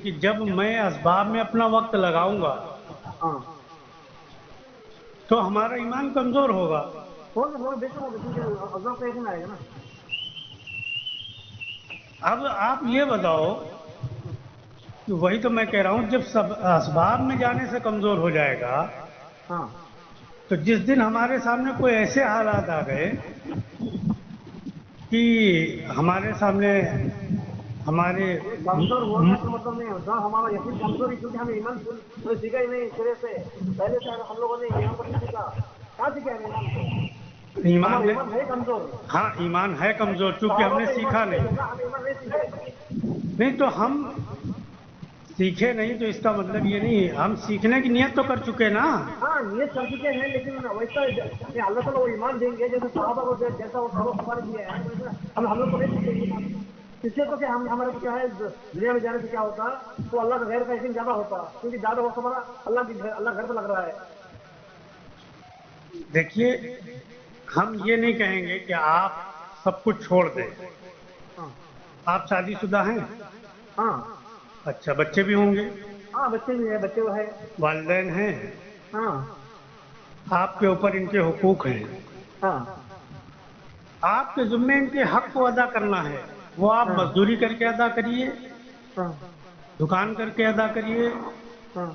कि जब मैं असबाब में अपना वक्त लगाऊंगा हाँ तो हमारा ईमान कमजोर होगा। वो बेशक होगा, क्योंकि अल्लाह का एक आएगा ना। अब आप ये बताओ कि वही तो मैं कह रहा हूं, जब सब असबाब में जाने से कमजोर हो जाएगा हाँ तो जिस दिन हमारे सामने कोई ऐसे हालात आ गए कि हमारे सामने हमारे ये कमजोर होने का मतलब नहीं होता हमारा यकीन कमजोरी, क्योंकि हमें ईमान तो सीखा ही नहीं सिरे से। पहले से हम लोगों ने ईमान को नहीं सीखा। कहाँ सीखे हम ईमान को? ईमान हमारा ने, ईमान है कमजोर। हाँ ईमान है कमजोर चूंकि सहाबा हमने का ईमान सीखा सीखे थे नहीं। ना, हम ईमान नहीं सीखे। नहीं तो हम सीखे नहीं तो इसका मतलब ये नहीं, हम सीखने की नियत तो कर चुके ना। हाँ नियत कर चुके हैं, लेकिन वैसा ये अल्लाह ताला वो ईमान देंगे जैसे सहाबा को जैसा वो सबक हमारे दिए हैं, वैसा हम लोग को नहीं सीखे ईमान। इसलिए तो क्या हम हमारे को क्या है, दुनिया में जाने से क्या होता, तो अल्लाह का गैर का यकीन ज्यादा होता, क्योंकि ज्यादा वक्त हमारा अल्लाह घर पे लग रहा है। देखिए, हम ये नहीं कहेंगे कि आप सब कुछ छोड़ दें। हाँ आप शादीशुदा हैं? हाँ अच्छा, बच्चे भी होंगे? हाँ बच्चे भी है, बच्चे वो है। वालिदैन हैं? हाँ आपके ऊपर इनके हुकूक हैं, हाँ आपके ज़िम्मे इनके हक को अदा करना है। वो आप हाँ मजदूरी करके अदा करिए, हाँ दुकान करके अदा करिए, हाँ।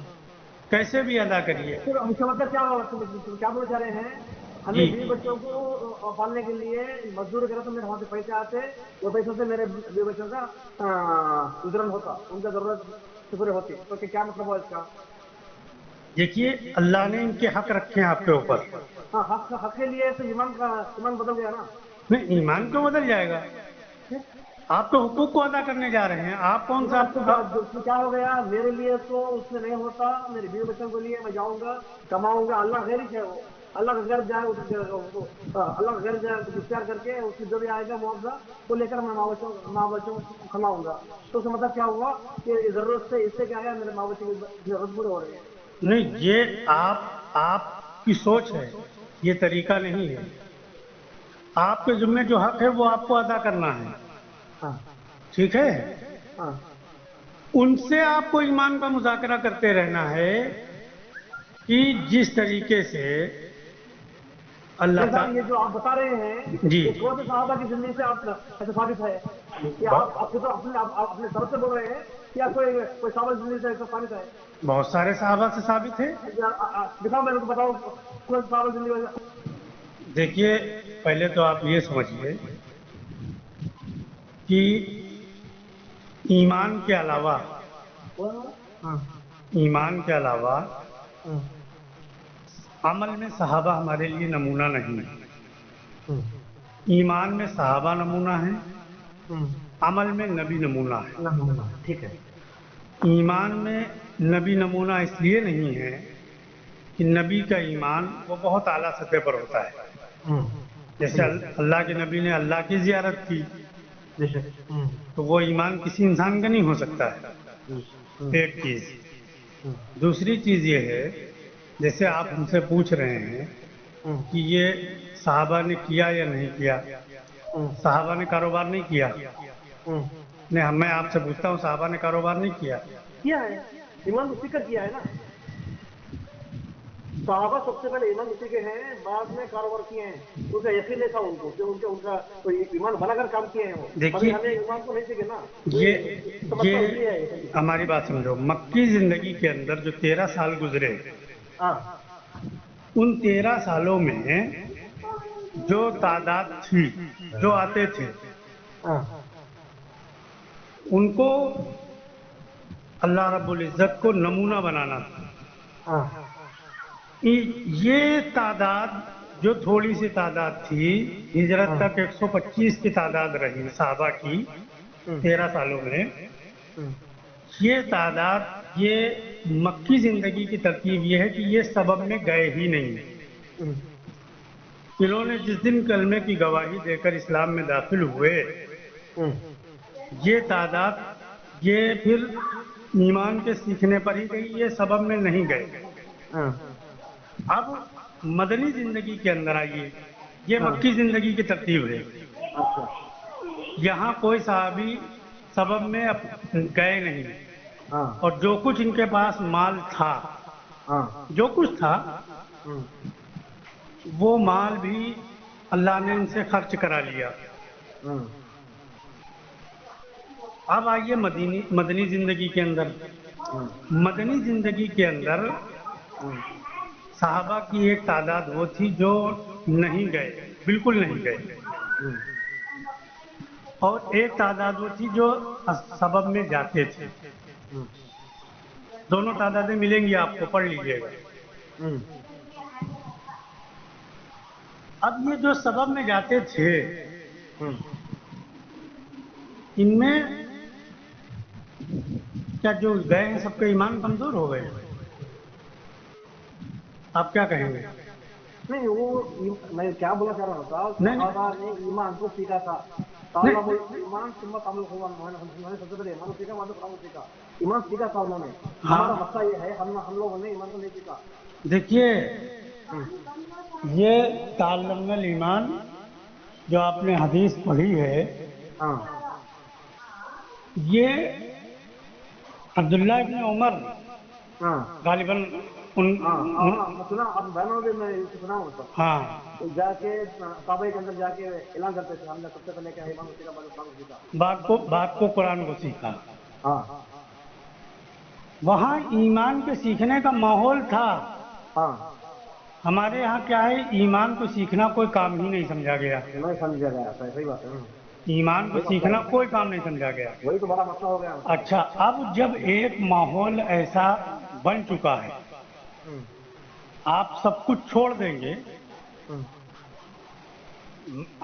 कैसे भी अदा करिए। तो इसका मतलब क्या हुआ? तुम क्या बोलना चाह रहे हैं? जी, हमें बीवी बच्चों को पालने के लिए मजदूरी करा तो मेरे वहां से पैसे आते, वो पैसों से मेरे बीवी बच्चों का गुजरन होता, उनका जरूरत पूरे होती। तो क्या मतलब हुआ इसका? देखिए, अल्लाह ने इनके हक रखे हैं आपके ऊपर। हाँ, हक के लिए तो ईमान बदल गया ना। नहीं, ईमान क्यों बदल जाएगा? आप तो हुकूक को अदा करने जा रहे हैं। आप कौन सा तो उसमें क्या हो गया? मेरे लिए तो उसमें नहीं होता, मेरे बीवी बच्चों के लिए मैं जाऊंगा, कमाऊंगा। अल्लाह गैर है वो, अल्लाह का घर जाए अल्लाह का घर जाए इख्तियार करके उसमें जो भी आएगा मुआवजा वो लेकर मैं माँ बच्चों को खिलाऊंगा। तो उसका मतलब क्या हुआ कि जरूरत से इससे क्या है, मेरे माँ बच्चों की जरूरत पूरी हो रही है। नहीं, ये आपकी सोच है, ये तरीका नहीं है। आपके जिम्मे जो हक है वो आपको अदा करना है, हाँ ठीक है? हाँ। उनसे आपको ईमान का मुज़ाकरा करते रहना है कि जिस तरीके से अल्लाह जैसा ये जो ताला। आप बता रहे हैं, जी, ये कौन से साहबा की जिंदगी से आप ऐसा साबित है कि आप बहुत आपके तो अपने तरफ से बोल रहे हैं, या कोई कोई साहबा की जिंदगी से ऐसा साबित है? बहुत सारे सहाबा से साबित है। दिखाओ मेरे को, बताओ कौन सा साहबा की जिंदगी में। देखिए, पहले तो आप ये समझिए कि ईमान के अलावा, हाँ ईमान के अलावा हाँ अमल में सहाबा हमारे लिए नमूना नहीं है। हाँ ईमान में सहाबा नमूना है, हाँ। अमल में नबी नमूना है। नमूना ठीक है। ईमान में नबी नमूना इसलिए नहीं है कि नबी का ईमान वो बहुत आला सतह पर होता है। जैसे सही है। अल्लाह के नबी ने अल्लाह की जियारत की, बेशक। तो वो ईमान किसी इंसान का नहीं हो सकता है। एक चीज। दूसरी चीज ये है, जैसे आप हमसे पूछ रहे हैं कि ये साहबा ने किया या नहीं किया। साहबा ने कारोबार नहीं किया। नहीं, मैं आपसे पूछता हूँ, साहबा ने कारोबार नहीं किया? किया है, ईमान उसी का किया है ना। सहाबा सबसे पहले ईमान उसी के हैं, बाद में कारोबार किए हैं। उनका यकीन नहीं था उनको कि उनका कोई ईमान बनाकर काम किए हैं वो। अभी देखिए, हमें ईमान को नहीं सीखे ना, तो ये समस्या ये इसलिए है ये। हमारी बात समझो। मक्की जिंदगी के अंदर जो 13 साल गुजरे, हाँ उन 13 सालों में जो तादाद थी, जो आते थे, हाँ उनको अल्लाह रब्बुल इज़्ज़त को नमूना बनाना था। हाँ ये तादाद जो थोड़ी सी तादाद थी, हिजरत हाँ तक 125 की तादाद रही साहबा की 13 सालों में। ये तादाद, ये मक्की जिंदगी की तरतीब ये है कि ये सबब में गए ही नहीं। इन्होंने जिस दिन कलमे की गवाही देकर इस्लाम में दाखिल हुए, ये तादाद ये फिर ईमान के सीखने पर ही गई, ये सबब में नहीं गए। अब मदनी जिंदगी के अंदर आइए, ये मक्की जिंदगी की तरतीब है। अच्छा यहाँ कोई सहाबी सबब में गए नहीं। हाँ और जो कुछ इनके पास माल था, हाँ जो कुछ था हम्म, वो माल भी अल्लाह ने इनसे खर्च करा लिया। हम्म, अब आइए मदनी जिंदगी के अंदर। हम्म, मदनी जिंदगी के अंदर हम्म, सहाबा की एक तादाद वो थी जो नहीं गए, बिल्कुल नहीं गए, हम्म, और एक तादाद वो थी जो सबब में जाते थे। हम्म, दोनों तादादें मिलेंगी आपको, पढ़ लीजिएगा। हम्म, अब ये जो सबब में जाते थे, हम्म। इनमें क्या जो गए हैं सबके ईमान कमजोर हो गए? आप क्या कहेंगे? नहीं वो मैं क्या बोला चाह रहा था, नहीं नहीं, सहाबा ने ईमान को सीखा था। तालबुल ईमान सुन्नत अमल हुआ, उन्होंने सबसे पहले ईमान को सीखा, बाद में कुरान को सीखा। ईमान सीखा था उन्होंने। हमारा हाँ मसला ये है, हम लोगों ने ईमान को नहीं सीखा। देखिए, हम्म, ये ताल्लुमुल ईमान जो आपने हदीस पढ़ी है, हाँ ये अब्दुल्ला इब्न उमर हाँ गालिबन उन, हाँ उन हाँ सुना, अब बहनों भी मैं इसको सुना हूँ सब। हाँ, तो जाके काबे के अंदर जाके ऐलान करते थे, हमने सबसे पहले क्या ईमान को सीखा, बाद में कुरान को सीखा। बात को कुरान को सीखा। हाँ वहाँ ईमान के सीखने का माहौल था। हाँ हमारे यहाँ क्या है, ईमान को सीखना कोई काम ही नहीं समझा गया। नहीं समझा गया, सही बात है। ईमान को वही मसला सीखना है, कोई काम नहीं समझा गया। वही तो बड़ा मसला हो गया। अच्छा, अब जब एक माहौल ऐसा बन चुका है, हम्म, आप सब कुछ छोड़ देंगे। हम्म,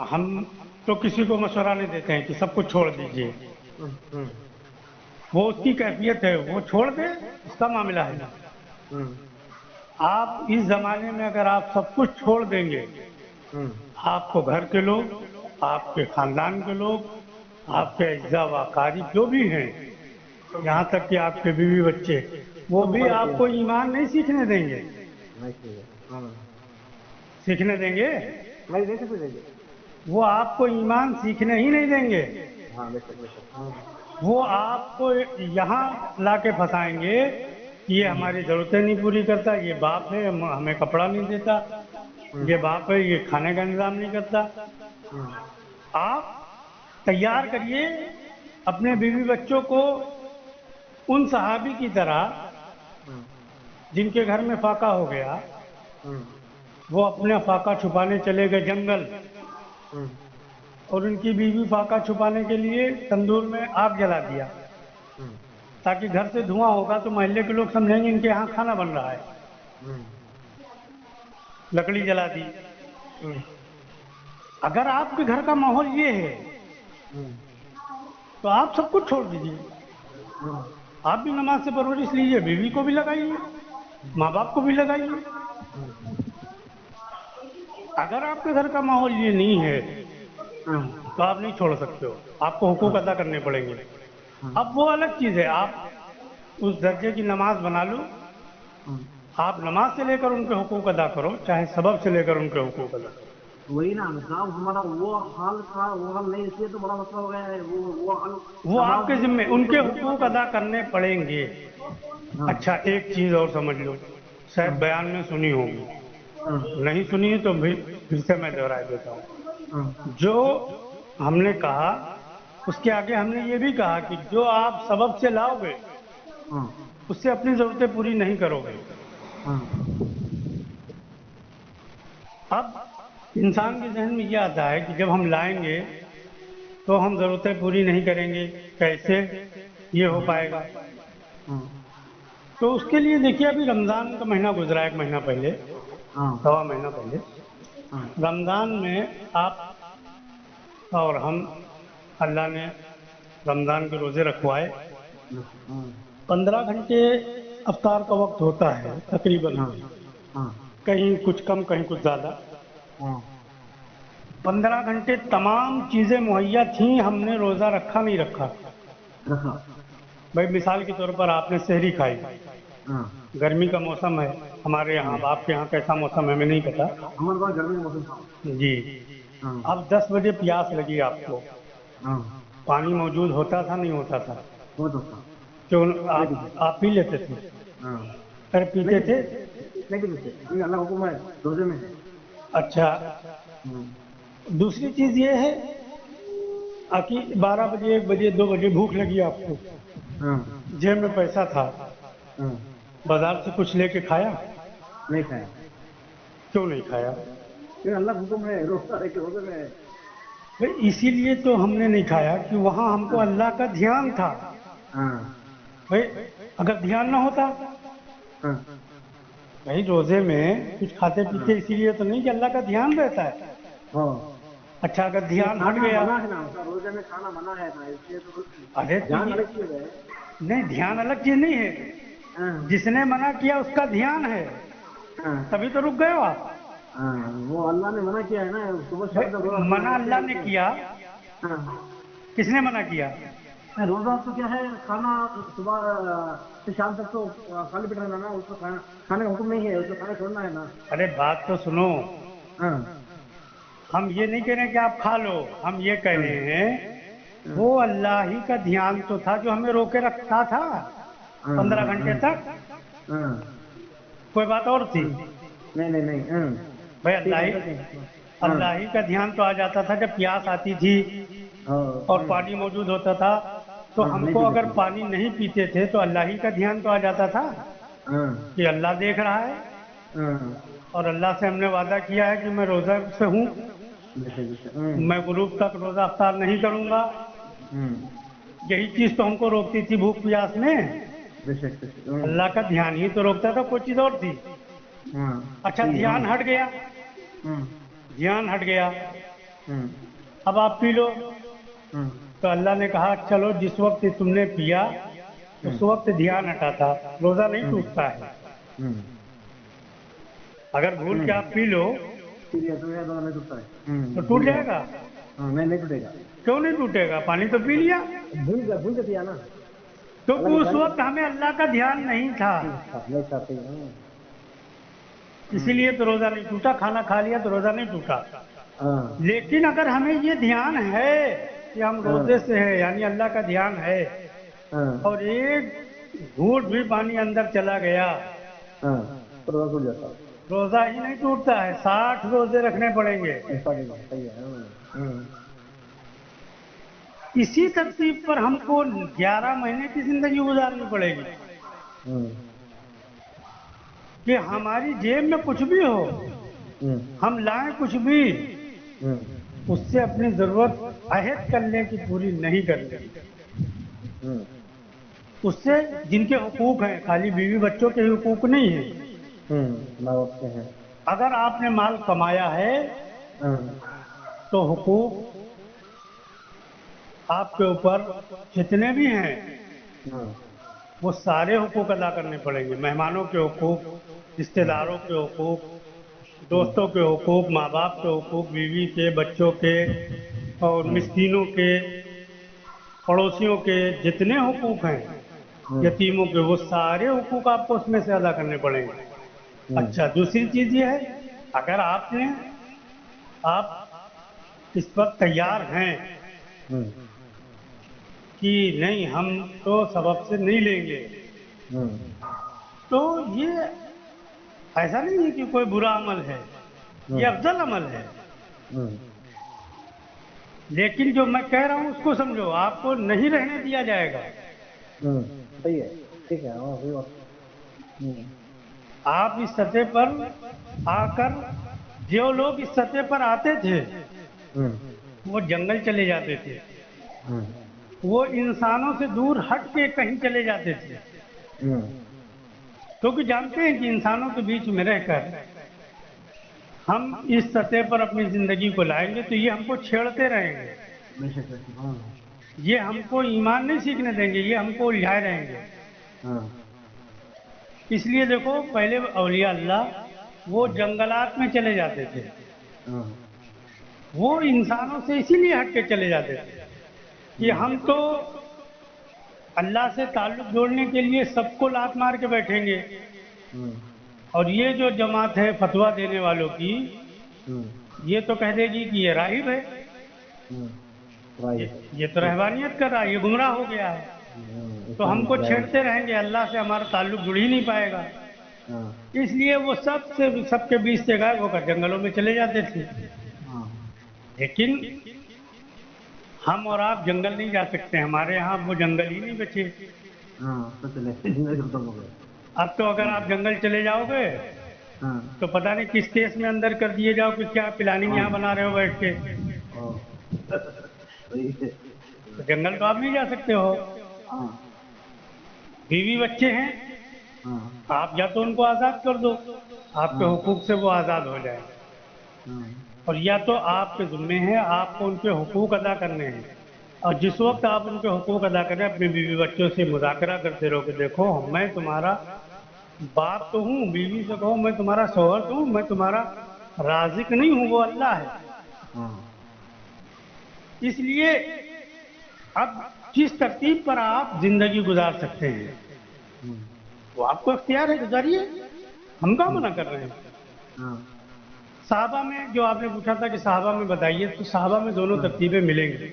हम तो किसी को मशवरा नहीं देते हैं कि सब कुछ छोड़ दीजिए, हम्म, वो उसकी कैफियत है, वो छोड़ दे, उसका मामला है। हम्म, आप इस जमाने में अगर आप सब कुछ छोड़ देंगे, हम्म, आपको घर के लोग, आपके खानदान के लोग, आपके अज्जा व अकारीब जो भी हैं, यहाँ तक कि आपके बीवी बच्चे, वो सब भी मुखालिफ है। आपको ईमान नहीं सीखने देंगे। नहीं सही है। सीखने देंगे? नहीं दे सकते देंगे। वो आपको ईमान सीखने ही नहीं देंगे। हाँ बेशक बेशक। वो आपको यहाँ लाके फंसाएंगे कि ये हमारी जरूरतें नहीं पूरी करता, ये बाप है हमें कपड़ा नहीं देता, ये बाप है ये खाने का इंतजाम नहीं करता। आप तैयार करिए अपने बीवी बच्चों को उन सहाबी की तरह जिनके घर में फाका हो गया, वो अपने फाका छुपाने चले गए जंगल, और उनकी बीवी फाका छुपाने के लिए तंदूर में आग जला दिया, ताकि घर से धुआं होगा तो मोहल्ले के लोग समझेंगे इनके यहाँ खाना बन रहा है। लकड़ी जला दी। अगर आपके घर का माहौल ये है तो आप सब कुछ छोड़ दीजिए। आप भी नमाज से परवरिश लीजिए, बीवी को भी लगाइए, माँ बाप को भी लगाइए। अगर आपके घर का माहौल ये नहीं है तो आप नहीं छोड़ सकते हो, आपको हुकूक अदा करने पड़ेंगे। अब वो अलग चीज़ है, आप उस दर्जे की नमाज बना लो, आप नमाज से लेकर उनके हुकूक अदा करो, चाहे सबब से लेकर उनके हुकूक अदा करो। वही ना साहब, हमारा वो हाल था, वो हाल नहीं, इसलिए तो बड़ा मसला हो गया है। वो हाल वो आपके नमाज जिम्मे, उसको उनके भूलने हुकूक वाले अदा करने पड़ेंगे। हाँ अच्छा, एक चीज़ और समझ लो, शायद बयान में सुनी होगी, नहीं सुनी है तो फिर से मैं दोहरा देता हूँ। जो हमने कहा उसके आगे हमने ये भी कहा कि जो आप सबब से लाओगे उससे अपनी ज़रूरतें पूरी नहीं करोगे। अब इंसान के जहन में ये आता है कि जब हम लाएंगे तो हम ज़रूरतें पूरी नहीं करेंगे, कैसे ये हो पाएगा? तो उसके लिए देखिए, अभी रमज़ान का महीना गुजरा, एक महीना पहले, सवा महीना पहले, रमज़ान में आप और हम, अल्लाह ने रमज़ान के रोज़े रखवाए। 15 घंटे अफ्तार का वक्त होता है तकरीबन, कहीं कुछ कम कहीं कुछ ज़्यादा। 15 घंटे तमाम चीज़ें मुहैया थीं, हमने रोज़ा रखा नहीं रखा। भाई मिसाल के तौर पर आपने सहरी खाई, गर्मी का मौसम है हमारे यहाँ, अब आपके यहाँ कैसा मौसम है हमें नहीं पता। हमारे पास गर्मी का मौसम था जी, अब 10 बजे प्यास लगी आपको, पानी मौजूद होता था नहीं होता था? बहुत अच्छा। क्यों आप पी लेते थे? हाँ अरे पीते थे? नहीं पीते, ये अल्लाह का हुक्म है, रोजे में। अच्छा, दूसरी चीज ये है कि 12 बजे 1 बजे 2 बजे भूख लगी आपको, हाँ जेब में पैसा था, हाँ, बाजार से कुछ लेके खाया? नहीं खाया, क्यों नहीं खाया? ये अल्लाह का हुक्म है, रोजा है कि रोजे में है। भाई इसीलिए तो हमने नहीं खाया कि वहां हमको अल्लाह का ध्यान था। हाँ भाई अगर ध्यान ना होता, हाँ भाई रोजे में कुछ खाते पीते इसीलिए तो नहीं कि अल्लाह का ध्यान रहता है। हाँ, अच्छा अगर ध्यान हट खाना गया, मना है ना, रोजे में खाना मना है ना, इसलिए तो अरे तो ध्यान ये अलग चीज है। नहीं, ध्यान अलग चीज नहीं है, हाँ जिसने मना किया उसका ध्यान है, हाँ तभी तो रुक गए हो आप। हाँ, वो अल्लाह ने मना किया है ना, सुबह शाम तक रोजा भाई, मना अल्लाह ने किया, हाँ, किसने मना किया? रोजा तो क्या है, खाना सुबह से शाम तक तो खाली पेट रहना ना, उसको खाने का हुक्म नहीं है, उसको खाना छोड़ना है ना। अरे बात तो सुनो, हाँ हम ये नहीं कह रहे कि आप खा लो, हम ये कह रहे हैं वो अल्लाह ही का ध्यान तो था जो हमें रोके रखता था 15 घंटे तक। हाँ, कोई बात और थी? नहीं नहीं नहीं, भाई अल्लाह ही का ध्यान तो आ जाता था जब प्यास आती थी और पानी मौजूद होता था, तो हमको अगर पानी नहीं पीते थे तो अल्लाह ही का ध्यान तो आ जाता था कि अल्लाह देख रहा है और अल्लाह से हमने वादा किया है कि मैं रोजा से हूँ, मैं गुरूब तक रोजा अफ्तार नहीं करूंगा। यही चीज तो हमको रोकती थी भूख प्यास में, अल्लाह का ध्यान ही तो रोकता था, कोई चीज और थी? अच्छा ध्यान हट गया, ध्यान हट गया, अब आप पी लो, तो अल्लाह ने कहा चलो जिस वक्त तुमने पिया उस वक्त ध्यान हटा था, रोजा नहीं टूटता है। अगर भूल के आप पी लो तो टूट जाएगा? नहीं टूटेगा। क्यों नहीं टूटेगा? पानी तो पी लिया। भूल के पिया ना, तो उस वक्त हमें अल्लाह का ध्यान नहीं था, नहीं खाते हैं। इसीलिए तो रोजा नहीं टूटा। खाना खा लिया तो रोजा नहीं टूटा। हाँ लेकिन अगर हमें ये ध्यान है कि हम रोजे से हैं, यानी अल्लाह का ध्यान है, हाँ और एक घूंट भी पानी अंदर चला गया, हाँ, तो रोजा टूट जाता है। रोजा ही नहीं टूटता है, 60 रोजे रखने पड़ेंगे। सही है। इसी तरतीब पर हमको 11 महीने की जिंदगी गुजारनी पड़ेगी कि हमारी जेब में कुछ भी हो, हम लाएं कुछ भी, उससे अपनी जरूरत अहद कर लें कि पूरी नहीं कर लें। उससे जिनके हुकूक हैं, खाली बीवी बच्चों के हुकूक नहीं है, माँ बाप के हैं। अगर आपने माल कमाया है तो हुकूक आपके ऊपर जितने भी हैं वो सारे हुकूक अदा करने पड़ेंगे। मेहमानों के हुकूक, रिश्तेदारों के हुकूक, दोस्तों के हुकूक, माँ बाप के हुकूक, बीवी के, बच्चों के और मिस्कीनों के, पड़ोसियों के, जितने हुकूक हैं, यतीमों के, वो सारे हुकूक आपको उसमें से अदा करने पड़ेंगे। अच्छा दूसरी चीज ये है, अगर आप इस पर तैयार हैं कि नहीं हम तो सबब से नहीं लेंगे, तो ये ऐसा नहीं है कि कोई बुरा अमल है, ये अफजल अमल है। लेकिन जो मैं कह रहा हूं उसको समझो, आपको नहीं रहने दिया जाएगा। सही है, ठीक है। आप इस सतह पर आकर, जो लोग इस सतह पर आते थे वो जंगल चले जाते थे, वो इंसानों से दूर हट के कहीं चले जाते थे, क्योंकि जानते हैं कि इंसानों के बीच में रहकर हम इस सतह पर अपनी जिंदगी को लाएंगे तो ये हमको छेड़ते रहेंगे, ये हमको ईमान नहीं सीखने देंगे, ये हमको उलझाए रहेंगे। इसलिए देखो पहले औलिया अल्लाह वो जंगलात में चले जाते थे, वो इंसानों से इसीलिए हट के चले जाते थे कि हम तो अल्लाह से ताल्लुक जोड़ने के लिए सबको लात मार के बैठेंगे, और ये जो जमात है फतवा देने वालों की, ये तो कह देगी कि ये राहिब है, ये तो रहबानियत कर रहा है, ये गुमराह हो गया है। تو ہم کو چھیڑتے رہیں گے، اللہ سے ہمارا تعلق جڑ ہی نہیں پائے گا۔ اس لیے وہ سب کے بیچ سے غائب ہو کر جنگلوں میں چلے جاتے تھے۔ لیکن ہم اور آپ جنگل نہیں جا سکتے، ہمارے یہاں وہ جنگل ہی نہیں بچے۔ اب تو اگر آپ جنگل چلے جاؤ گے تو پتہ نہیں کس کیس میں اندر کر دیے جاؤ کہ کیا پلاننگ یہاں بنا رہے ہو بیٹھ کے۔ تو جنگل تو آپ نہیں جا سکتے ہو۔ بیوی بچے ہیں، آپ یا تو ان کو آزاد کر دو، آپ کے حقوق سے وہ آزاد ہو جائیں، اور یا تو آپ کے ذمے ہیں آپ کو ان کے حقوق ادا کرنے ہیں، اور جس وقت آپ ان کے حقوق ادا کریں اپنے بیوی بچوں سے مذاکرہ کرتے رہو کہ دیکھو میں تمہارا باپ تو ہوں، بیوی سے کہو میں تمہارا شوہر تو ہوں، میں تمہارا رازق نہیں ہوں، وہ اللہ ہے۔ اس لیے اب جس ترتیب پر آپ زندگی گزار سکتے ہیں وہ آپ کو اختیار ہے، گزاریے، ہم کہاں منع کر رہے ہیں۔ صحابہ میں جو آپ نے پوچھا تھا کہ صحابہ میں بتائیے، تو صحابہ میں دونوں ترتیبیں ملیں گی۔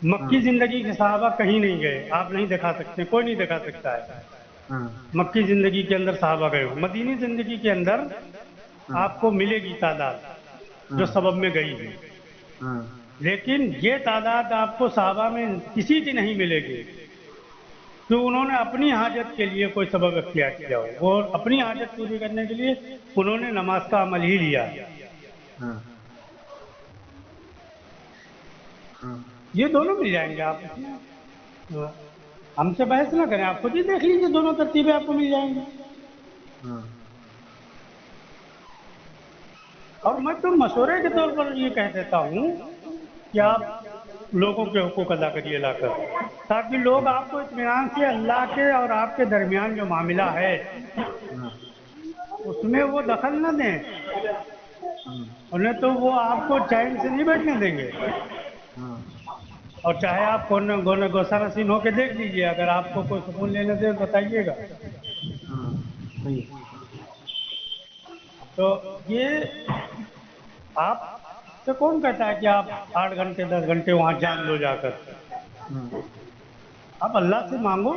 مکی زندگی کے صحابہ کہیں نہیں گئے، آپ نہیں دکھا سکتے، کوئی نہیں دکھا سکتا ہے مکی زندگی کے اندر صحابہ گئے ہو۔ مدینی زندگی کے اندر آپ کو ملے گی تعداد جو سبب میں گئی ہے، لیکن یہ تعداد آپ کو صحابہ میں کسی کی نہیں ملے گی کہ انہوں نے اپنی حاجت کے لیے کوئی سبب اختیار کیا ہو۔ وہ اپنی حاجت پوری کرنے کے لیے انہوں نے نماز کا عمل ہی لیا۔ یہ دونوں مل جائیں گے، آپ ہم سے بحث نہ کریں، آپ خود ہی دیکھ لیجیے، دونوں ترتیبیں آپ کو مل جائیں گی۔ اور میں تو مشورے کے طور پر یہ کہہ دیتا ہوں کہ آپ لوگوں کے حقوق ادا کریے لا کر، تاکہ لوگ آپ کو اطمینان سے اللہ کے اور آپ کے درمیان جو معاملہ ہے اس میں وہ دخل نہ دیں، انہیں تو وہ آپ کو چین سے نہیں بیٹھنے دیں گے۔ اور چاہے آپ گوسہ نشین ہو کے دیکھ لیجئے، اگر آپ کو کوئی سکون لینے دے بتائیے گا۔ تو یہ آپ سے کون کہتا ہے کہ آپ 8 گھنٹے 10 گھنٹے وہاں جان لو جا کر؟ آپ اللہ سے مانگو